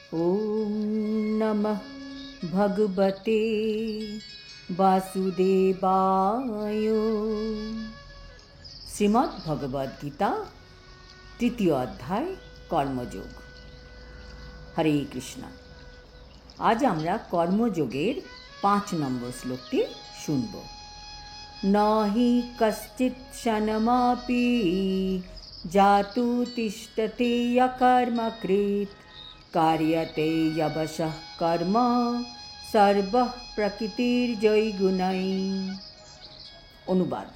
ओम नमः भगवते वासुदेवाय। श्रीमद् भगवद गीता तृतीय अध्याय कर्मयोग। हरे कृष्णा। आज आमरा कर्मयोगेर 5 नम्बर श्लोकटी शुनब। न हि कश्चित् क्षणमपि जातु तिष्ठति अकर्मकृत् कार्यते यवशः कर्म सर्वः प्रकृतिर्जयगुणैः। अनुवाद।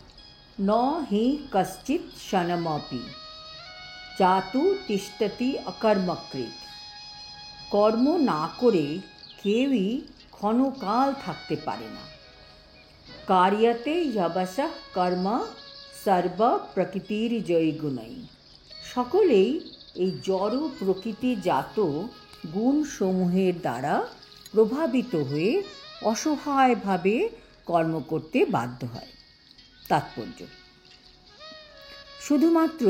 न हि कश्चित् क्षणमपि जातु तिष्ठति अकर्मकृत्। কর্ম না করে কেউই ক্ষণকাল থাকতে পারে না। কার্যতে যবসঃ কর্ম সর্ব প্রকৃতির জয়গুণৈ। সকলেই এই জড় প্রকৃতিজাত গুণসমূহের দ্বারা প্রভাবিত হয়ে অসহায়ভাবে কর্ম করতে বাধ্য হয়। তাৎপর্য: শুধুমাত্র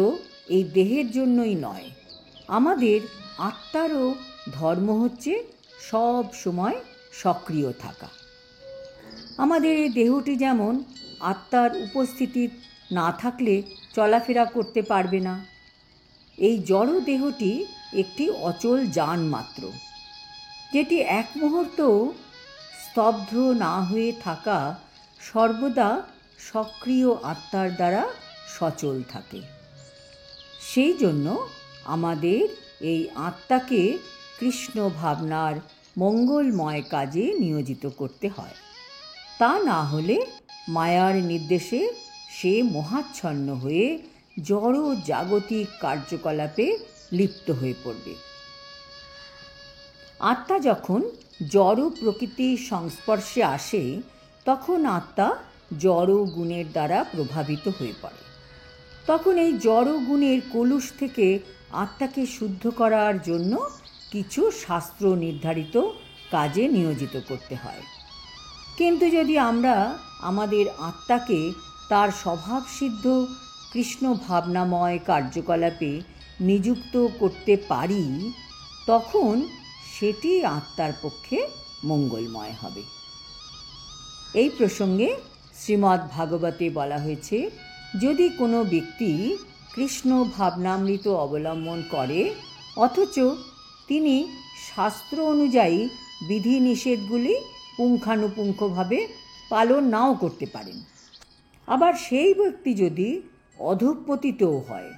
এই দেহের জন্যই নয়, আমাদের আত্মারও ধর্ম হচ্ছে সব সময় সক্রিয় থাকা। আমাদের এই দেহটি যেমন আত্মার উপস্থিতি না থাকলে চলাফেরা করতে পারবে না, এই জড় দেহটি একটি অচল যান মাত্র, যেটি এক মুহূর্তও স্তব্ধ না হয়ে থাকা সর্বদা সক্রিয় আত্মার দ্বারা সচল থাকে। সেই জন্য আমাদের এই আত্মাকে কৃষ্ণ ভাবনার মঙ্গলময় কাজে নিয়োজিত করতে হয়। তা না হলে মায়ার নির্দেশে সে মোহাচ্ছন্ন হয়ে জড় জাগতিক কার্যকলাপে লিপ্ত হয়ে পড়বে। আত্মা যখন জড় প্রকৃতির সংস্পর্শে আসে, তখন আত্মা জড় গুণের দ্বারা প্রভাবিত হয়ে পড়ে। তখন এই জড় গুণের কলুষ থেকে আত্মাকে শুদ্ধ করার জন্য কিছু শাস্ত্র নির্ধারিত কাজে নিয়োজিত করতে হয়। কিন্তু যদি আমরা আমাদের আত্মাকে তার স্বভাবসিদ্ধ কৃষ্ণ ভাবনাময় কার্যকলাপে নিযুক্ত করতে পারি, তখন সেটি আত্মার পক্ষে মঙ্গলময় হবে। এই প্রসঙ্গে শ্রীমদ্ ভাগবতে বলা হয়েছে, যদি কোনো ব্যক্তি কৃষ্ণ ভাবনামৃত অবলম্বন করে অথচ তিনি শাস্ত্র অনুযায়ী বিধিনিষেধগুলি পুঙ্খানুপুঙ্খভাবে পালন নাও করতে পারেন, আবার সেই ব্যক্তি যদি অধঃপতিতও হয়,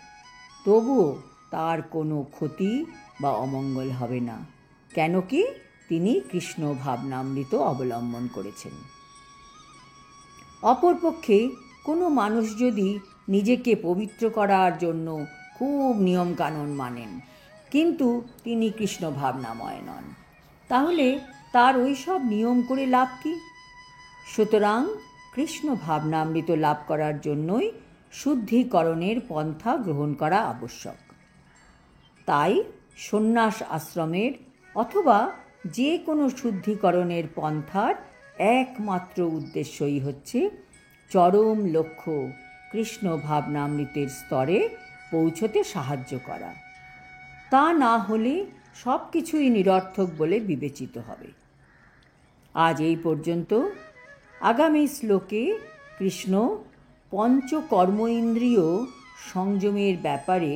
তবুও তার কোনো ক্ষতি বা অমঙ্গল হবে না, কেন কি তিনি কৃষ্ণ ভাবনামৃত অবলম্বন করেছেন। অপরপক্ষে কোনো মানুষ যদি নিজেকে পবিত্র করার জন্য খুব নিয়মকানুন মানেন, কিন্তু তিনি কৃষ্ণ ভাবনাময় নন, তাহলে তার ওই সব নিয়ম করে লাভ কী? সুতরাং কৃষ্ণ ভাবনামৃত লাভ করার জন্যই শুদ্ধিকরণের পন্থা গ্রহণ করা আবশ্যক। তাই সন্ন্যাস আশ্রমের অথবা যে কোনো শুদ্ধিকরণের পন্থার একমাত্র উদ্দেশ্যই হচ্ছে চরম লক্ষ্য কৃষ্ণ ভাবনামৃতের স্তরে পৌঁছতে সাহায্য করা। তা না হলে সব কিছুই নিরর্থক বলে বিবেচিত হবে। আজ এই পর্যন্ত। আগামী শ্লোকে কৃষ্ণ পঞ্চকর্ম ইন্দ্রিয় সংযমের ব্যাপারে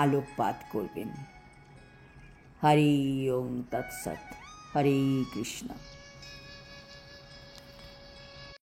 আলোকপাত করবেন। হরি ওম তৎসৎ। হরে কৃষ্ণ।